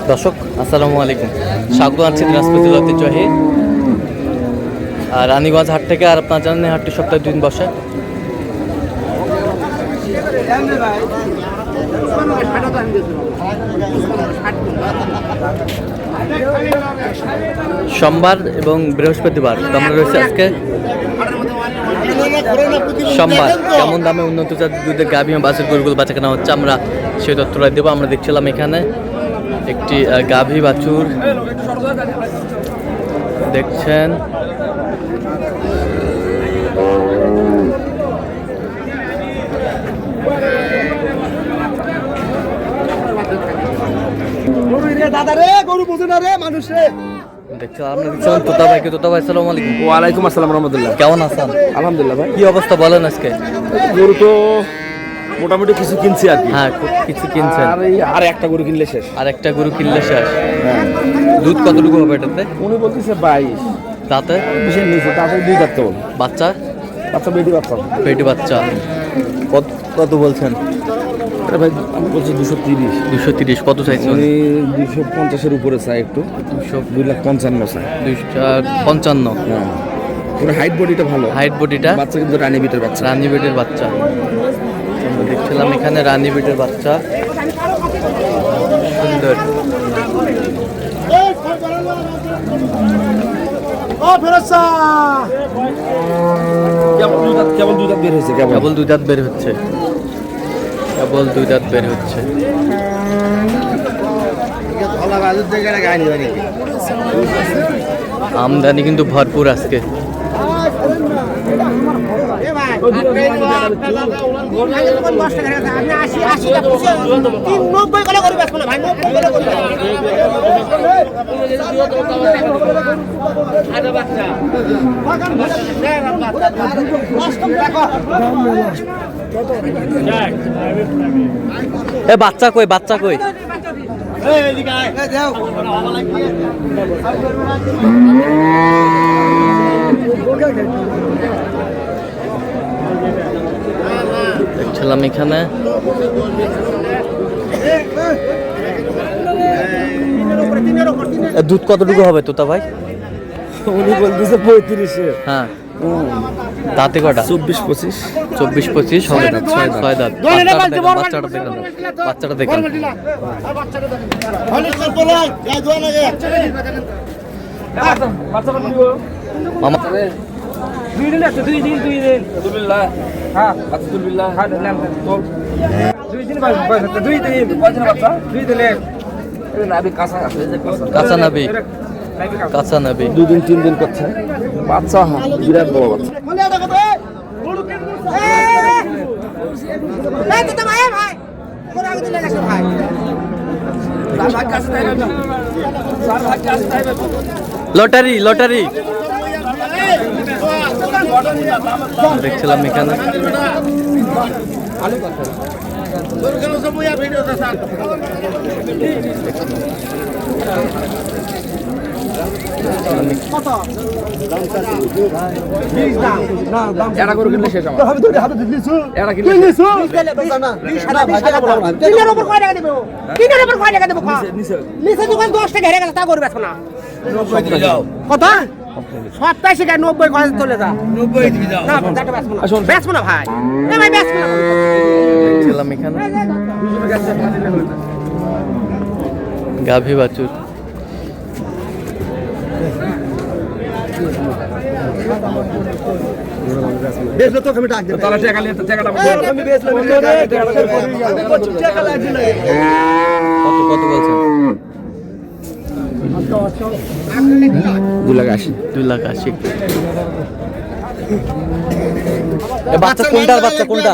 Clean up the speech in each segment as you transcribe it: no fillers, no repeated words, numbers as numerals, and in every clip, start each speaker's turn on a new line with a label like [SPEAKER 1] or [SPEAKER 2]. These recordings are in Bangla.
[SPEAKER 1] দর্শক আসসালামু আলাইকুম, স্বাগত আছি দিনাজপুর জেলা ঐতিহ্যবাহী রানীগঞ্জ হাট থেকে। আর আপনারা জানেন হাটটি সপ্তাহে 2 দিন বসে। সোমবার এবং বৃহস্পতিবার আমরা রয়েছে আজকে সোমবার। কেমন দামে উন্নত জাতের দুধের গাভী বাছুর গরুগুলো বাচ্চা কেনা হচ্ছে আমরা সেই তথ্যটা দেবো। আমরা দেখছিলাম এখানে একটি গাভী বাছুর দেখছেন, তোতা ভাই আসসালামু আলাইকুম।
[SPEAKER 2] ওয়ালাইকুম আসসালাম রহমতুল্লাহ।
[SPEAKER 1] কেমন আছেন?
[SPEAKER 2] আলহামদুলিল্লাহ ভাই।
[SPEAKER 1] কি অবস্থা বলেন আজকে?
[SPEAKER 2] গরু তো মোটামুটি কিছু কিনছি আর কি।
[SPEAKER 1] হ্যাঁ, কিছু কিনছেন।
[SPEAKER 2] আর একটা গরু কিনলে শেষ।
[SPEAKER 1] আর একটা গরু কিনলে শেষ। দুধ কতটুকু হবে এটাতে?
[SPEAKER 2] উনি বলতেছে 22।
[SPEAKER 1] তাতে
[SPEAKER 2] বিশের নিচে তাতে 2 দাঁত তো।
[SPEAKER 1] বাচ্চা
[SPEAKER 2] বেটি বাচ্চা।
[SPEAKER 1] পেটি বাচ্চা কত বলছেন?
[SPEAKER 2] আরে ভাই আমি বলছি 230।
[SPEAKER 1] 230 কত চাইছেন?
[SPEAKER 2] উনি 250-এর উপরে চাই, একটু 255 চাই।
[SPEAKER 1] 255।
[SPEAKER 2] হ্যাঁ, ওর হাইট বডিটা ভালো।
[SPEAKER 1] হাইট বডিটা
[SPEAKER 2] বাচ্চা কিন্তু রানী বিটের বাচ্চা।
[SPEAKER 1] রানী বিটের বাচ্চা আমরা দেখছিলাম এখানে, রানী বিটের বাচ্চা সুন্দর।
[SPEAKER 2] কেবল 2 দাঁত বের হয়েছে।
[SPEAKER 1] কেবল 2 দাঁত বের হচ্ছে। কেবল 2 দাঁত বের হচ্ছে। আমদানি কিন্তু ভরপুর আজকে। এ বাচ্চা কই? বাচ্চা কই? দেখছিলাম এখানে দুধ কতটুকু হবে তোতা ভাই?
[SPEAKER 2] উনি বলতেছে 35।
[SPEAKER 1] হ্যাঁ, দাঁতে কটা?
[SPEAKER 2] 24-25।
[SPEAKER 1] 24-25 হবে। 6 দাঁত। বাচ্চাটা দেখেন, বাচ্চাটা দেখেন। মামা কাঁচা নাবি, কাঁচা নাবি।
[SPEAKER 2] 2 দিন 3 দিন করছে বাচ্চা। বিরাট বড় বাচ্চা।
[SPEAKER 1] লটারি লটারি দেখছিলাম এখানে।
[SPEAKER 2] এটা গরু কিনলে শেষ আমার। এটা কিনলে
[SPEAKER 3] নিচে দোকান 10 টাকা হেরে গেছে, তা করবে না। কত? 27 টাকা 90 কয় চলে যা। 90 দিবি যাও। না দাটা বেচবো না ভাই। এ ভাই বেচবো না।
[SPEAKER 1] দেখছিলাম এখানে গাভী বাছুর।
[SPEAKER 2] বেচলে তো আমি ডাক দেব। তারা টাকা নিয়ে টাকাটা আমি বেচলাম। টাকা লাগবে না।
[SPEAKER 1] কত বলছেন?
[SPEAKER 2] 280।
[SPEAKER 1] 280। বাচ্চা কোনটার বাচ্চা? কোনটা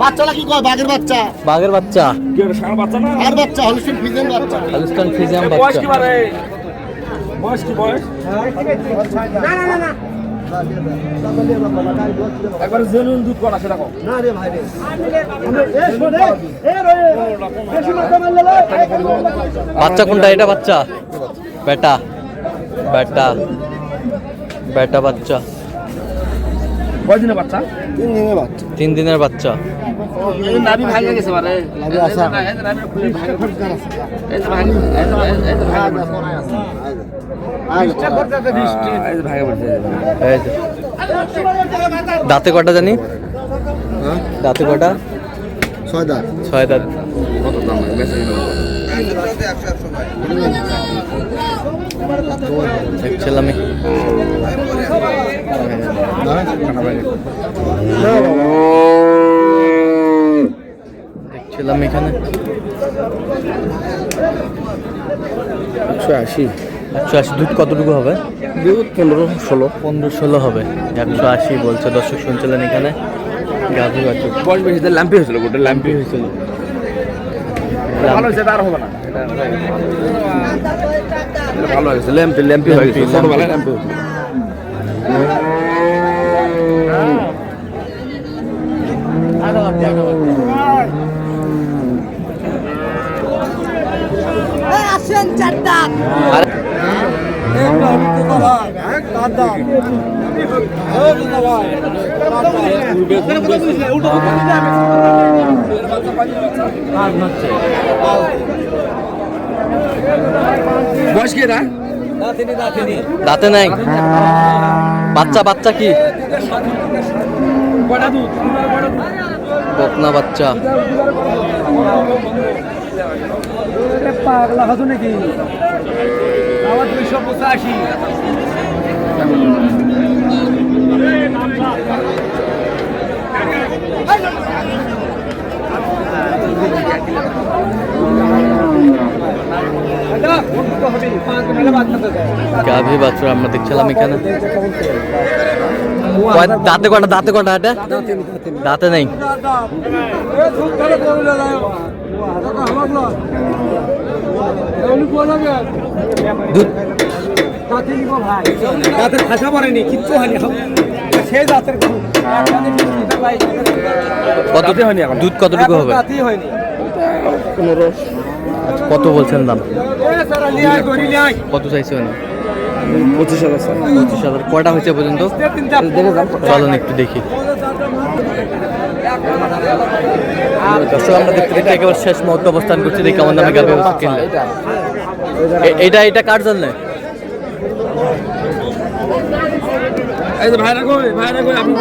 [SPEAKER 3] বাচ্চাটা কি কয়? বাঘের বাচ্চা।
[SPEAKER 1] বাঘের বাচ্চা?
[SPEAKER 2] কি ওটা সারা বাচ্চা না?
[SPEAKER 3] আর বাচ্চা হলস্টিন ফ্রিজিয়ান বাচ্চা।
[SPEAKER 1] হলস্টাইন ফ্রিজিয়ান
[SPEAKER 2] বয়স
[SPEAKER 1] বাচ্চা।
[SPEAKER 2] কি বারে? বয়স কি বয়স?
[SPEAKER 3] না
[SPEAKER 2] একবার জেনুইন দুধ করা সেটা কম।
[SPEAKER 3] না রে ভাই রে।
[SPEAKER 1] বাচ্চা কোনটা? এটা বাচ্চা? বেটা বেটা বেটা বাচ্চা।
[SPEAKER 2] কয় দিনের বাচ্চা?
[SPEAKER 1] 3 দিনের বাচ্চা।
[SPEAKER 2] নাভি ভাঙে গেছে মানে নাভি আছে
[SPEAKER 1] এই যে। দাঁতে কটা জানি? দাঁতে কটা?
[SPEAKER 2] 6 দাঁত।
[SPEAKER 1] 6 দাঁত।
[SPEAKER 2] কত দাম বেচে
[SPEAKER 1] দেখছিলাম এখানে
[SPEAKER 2] 180।
[SPEAKER 1] 180। দুধ কতটুকু হবে?
[SPEAKER 2] দুধ 15-16
[SPEAKER 1] হবে। 180 বলছে। দর্শক শুনছিলেন এখানে গাভী বাছুর।
[SPEAKER 2] বয়স বেশি ল্যাম্পি হয়েছিল, গোটা ল্যাম্পি হয়েছিল। ভালো হয়েছে, আর হবে না। ভালো হয়েছে, ল্যাম্পি হয়ে গেছে। ছোটবেলায় ল্যাম্পি হয়েছে। বয়স কি না?
[SPEAKER 1] দাঁতে নাই। বাচ্চা কি? বকনা বাচ্চা।
[SPEAKER 3] পাগলা হতো নাকি? আমার 285।
[SPEAKER 1] গাভী বাছুর আমরা দেখছিলাম এখানে। দাঁতে কটা এটা? দাঁতে নেই। দুধ
[SPEAKER 3] দাঁতের ভাষা পড়েনি, কিচ্ছু হয়নি। সেই দাঁতের
[SPEAKER 1] কত হয়নি? দুধ কতটুকু হবে?
[SPEAKER 3] হয়নি।
[SPEAKER 2] 15।
[SPEAKER 1] কত বলছেন দাম? কত চাইছেন?
[SPEAKER 2] 25,000।
[SPEAKER 1] 25,000। কয়টা হয়েছে পর্যন্ত? চলেন একটু দেখি। দর্শক আমরা দেখতে দেখতে একেবারে শেষ মুহূর্তে অবস্থান করছি। দেখি কেমন দামে গাভী বাছুর কিনলে। এটা কার জন্য?
[SPEAKER 2] এই যে ভাইরা কই আপনি?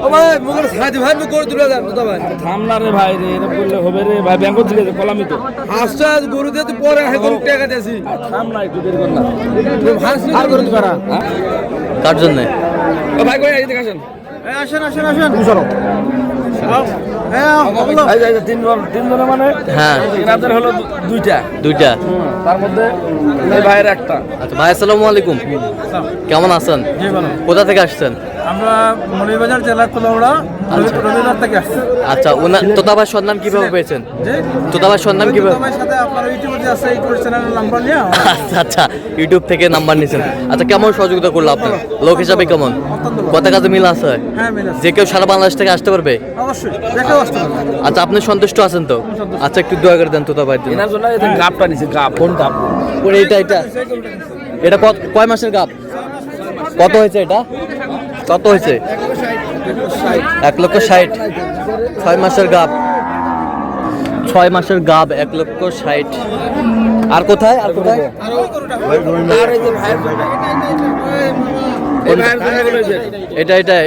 [SPEAKER 2] ও ভাই মুখের সাথে ভাই মুখ করে তুলে দেন তো ভাই। থাম না রে ভাই রে, এরকম করলে হবে রে ভাই। ব্যাংক দিলে যে কলামি তো হাসটা গরু দিয়ে তো পরে হে গরু টাকা দিয়েছি। থাম না, একটু দেরি কর না। তুমি হাস আর করে তো করা।
[SPEAKER 1] কার জন্য?
[SPEAKER 2] ও ভাই কই এদিকে আসেন।
[SPEAKER 3] আসেন। তুমি চলো।
[SPEAKER 2] তিনজনে মানে
[SPEAKER 1] হ্যাঁ,
[SPEAKER 2] এনাদের হলো দুইটা। তার মধ্যে এই ভাইয়ের একটা।
[SPEAKER 1] আচ্ছা ভাই, আসসালামু আলাইকুম। কেমন আছেন? কোথা থেকে আসছেন?
[SPEAKER 3] আমরা মৌলভীবাজার জেলার কোলাউড়া রবিবার থেকে আসছি।
[SPEAKER 1] আচ্ছা, তোতা ভাই সন্ধান কিভাবে পেয়েছেন? তোতা ভাই সন্ধান কিভাবে?
[SPEAKER 3] সাথে আপনার ইউটিউবে যে আছে ইউটিউব চ্যানেলের নাম্বার নিয়ে।
[SPEAKER 1] আচ্ছা, ইউটিউব থেকে নাম্বার নিয়েছেন। আচ্ছা, কেমন সহযোগিতা করলো আপনার? লোক হিসাবে কেমন? কত কাজে মিল আছে?
[SPEAKER 3] হ্যাঁ, মিল আছে।
[SPEAKER 1] যে কেউ সারা বাংলাদেশ থেকে আসতে পারবে?
[SPEAKER 3] অবশ্যই, দেখেও আসতে পারবে।
[SPEAKER 1] আচ্ছা, আপনি সন্তুষ্ট আছেন তো? আচ্ছা, একটু দয়া করে দেন তোতা ভাইয়ের জন্য।
[SPEAKER 2] এনার জন্য এই গাবটা নিছে। গাব কোন গাব?
[SPEAKER 1] ওরে এটা কয় মাসের গাব? কত হয়েছে এটা? কত হয়েছে? 1,60,000। 6 মাসের গাব। 1,60,000। আর কোথায়?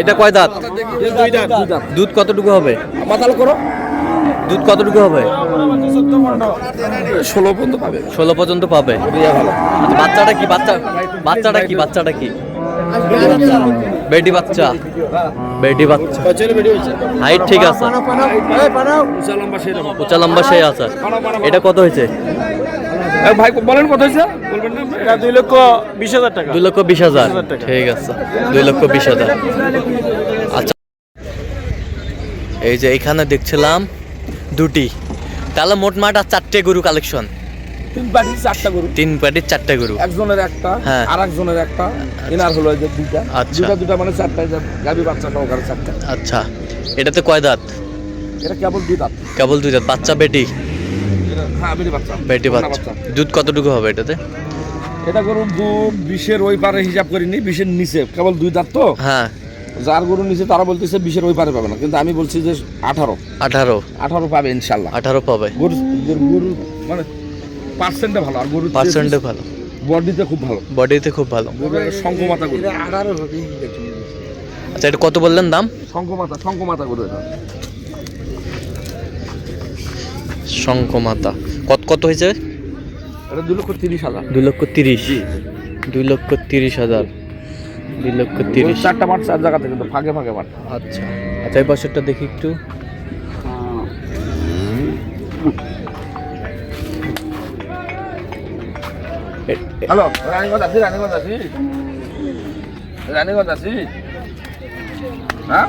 [SPEAKER 1] এটা কয় দাঁত? দুধ কতটুকু হবে?
[SPEAKER 2] মাতাল করো।
[SPEAKER 1] দুধ কতটুকু হবে?
[SPEAKER 2] 16 পর্যন্ত পাবে।
[SPEAKER 1] 16 পর্যন্ত পাবে।
[SPEAKER 2] ভালো।
[SPEAKER 1] আচ্ছা, বাচ্চাটা কি? বেটি বাচ্চা। হাইট ঠিক আছে? উঁচা লম্বা সেই আছে। এটা কত হয়েছে?
[SPEAKER 2] ভাই বলেন কত হয়েছে? বলবেন না? এটা 2,20,000 টাকা।
[SPEAKER 1] 2,20,000। ঠিক আছে, 2,20,000। আচ্ছা, এই যে এখানে দেখছিলাম দুটি, তাহলে মোটমাট আর 4টে গরু কালেকশন।
[SPEAKER 2] 3 পার্টির 4টা গরু।
[SPEAKER 1] 3 পার্টির 4টে গরু।
[SPEAKER 2] একজনের একটা,
[SPEAKER 1] হ্যাঁ।
[SPEAKER 2] আর একজনের একটা। এনার হলো যে দুইটা।
[SPEAKER 1] আচ্ছা।
[SPEAKER 2] দুটা মানে 4টা। গাবি বাচ্চা সহকারে 4টা।
[SPEAKER 1] আচ্ছা, এটাতে কয় দাঁত?
[SPEAKER 2] এটা কেবল 2 দাঁত।
[SPEAKER 1] কেবল 2 দাঁত। বাচ্চা বেটি?
[SPEAKER 2] হ্যাঁ,
[SPEAKER 1] বেটি বাচ্চা। দুধ কতটুকু হবে এটাতে?
[SPEAKER 2] এটা গরুর দুধ 20-এর ওই পারে হিসাব করিনি, 20-এর নিচে। কেবল 2 দাঁত তো।
[SPEAKER 1] হ্যাঁ,
[SPEAKER 2] যার গরু নিচে তারা বলতেছে 20-এর ওই পারে পাবে না, কিন্তু আমি বলছি যে 18 পাবে ইনশাল্লাহ।
[SPEAKER 1] 18 পাবে।
[SPEAKER 2] গরু মানে পার্সেন্টে ভালো, আর গরু
[SPEAKER 1] পার্সেন্টে ভালো,
[SPEAKER 2] বডিতে খুব ভালো,
[SPEAKER 1] বডিতে খুব ভালো।
[SPEAKER 2] শঙ্কমাতা গরু।
[SPEAKER 1] আচ্ছা এটা কত বললেন দাম?
[SPEAKER 2] শঙ্কমাতা গরু এটা।
[SPEAKER 1] শঙ্কমাতা কত কত হয়েছে?
[SPEAKER 2] এটা 2,30,000।
[SPEAKER 1] 2,30,000। 2,30,000। 2,30,000।
[SPEAKER 2] চারটা মাঠ চার জায়গাতে, কিন্তু ফাঁকে ফাঁকে মাঠ।
[SPEAKER 1] আচ্ছা আচ্ছা, এই পাশেরটা দেখি একটু।
[SPEAKER 2] হ্যালো, রানীগঞ্জ আছি। হ্যাঁ,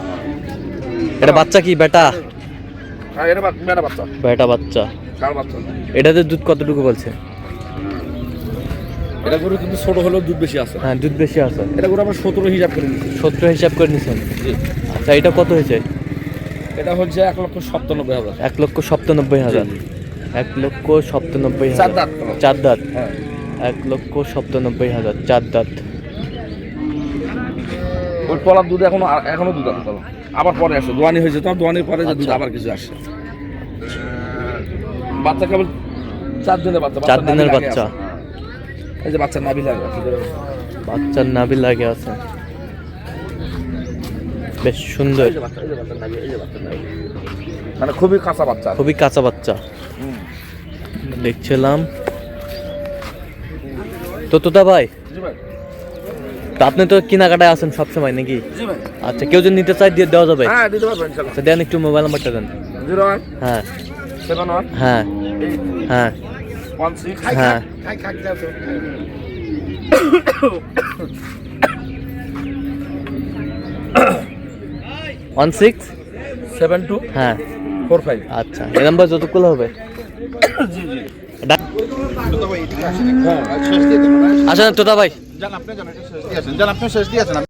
[SPEAKER 1] এটা বাচ্চা কি বেটা?
[SPEAKER 2] হ্যাঁ এটা মেয়েরা বাচ্চা,
[SPEAKER 1] বেটা বাচ্চা।
[SPEAKER 2] কার বাচ্চা?
[SPEAKER 1] এটাতে দুধ কতটুকু বলছে?
[SPEAKER 2] এটা গরু কিন্তু ছোট হলেও দুধ বেশি আছে।
[SPEAKER 1] হ্যাঁ দুধ বেশি আছে।
[SPEAKER 2] এটা গরু আমরা 17 হিসাব করে নিচ্ছি।
[SPEAKER 1] 17 হিসাব করে নিছেন? আচ্ছা এটা কত হয়েছে?
[SPEAKER 2] এটা হচ্ছে 1,97,000।
[SPEAKER 1] 1,97,000। 1,97,000।
[SPEAKER 2] চার দাঁত।
[SPEAKER 1] 4 দাঁত।
[SPEAKER 2] হ্যাঁ
[SPEAKER 1] 1,97,000 4 দাঁত।
[SPEAKER 2] ওই তলার দুধ এখনো দুধ আছে, তলা আবার পরে আসে, দোয়ানি হয়েছে তো, দোয়ানির পরে যে দুধ আবার কিছু আসে। বাচ্চা কেবল 4 দিনের বাচ্চা।
[SPEAKER 1] 4 দিনের বাচ্চা।
[SPEAKER 2] এই যে বাচ্চার নাভি লাগে,
[SPEAKER 1] বাচ্চার নাভি লাগে আছে, বেশ সুন্দর।
[SPEAKER 2] এই যে বাচ্চার নাভি, মানে খুবই কাঁচা বাচ্চা,
[SPEAKER 1] খুবই কাঁচা বাচ্চা দেখছিলাম তো। তোতা ভাই,
[SPEAKER 2] জি ভাই।
[SPEAKER 1] তো আপনি তো কেনাকাটায় আছেন সবসময় নাকি?
[SPEAKER 2] জি ভাই।
[SPEAKER 1] আচ্ছা কেউ যদি নিতে চাই দিয়ে দেওয়া যাবে?
[SPEAKER 2] হ্যাঁ দিতে পারবেন ইনশাআল্লাহ।
[SPEAKER 1] আচ্ছা দেন একটু মোবাইল নাম্বারটা দেন।
[SPEAKER 2] 01
[SPEAKER 1] হ্যাঁ
[SPEAKER 2] 71
[SPEAKER 1] হ্যাঁ
[SPEAKER 2] 8
[SPEAKER 1] হ্যাঁ
[SPEAKER 2] 16
[SPEAKER 1] হ্যাঁ
[SPEAKER 2] 72
[SPEAKER 1] হ্যাঁ
[SPEAKER 2] 45।
[SPEAKER 1] আচ্ছা এই নাম্বার যতগুলো হবে। আচ্ছা তোতা ভাই,
[SPEAKER 4] জান আপনি শেষ দিয়েছেন।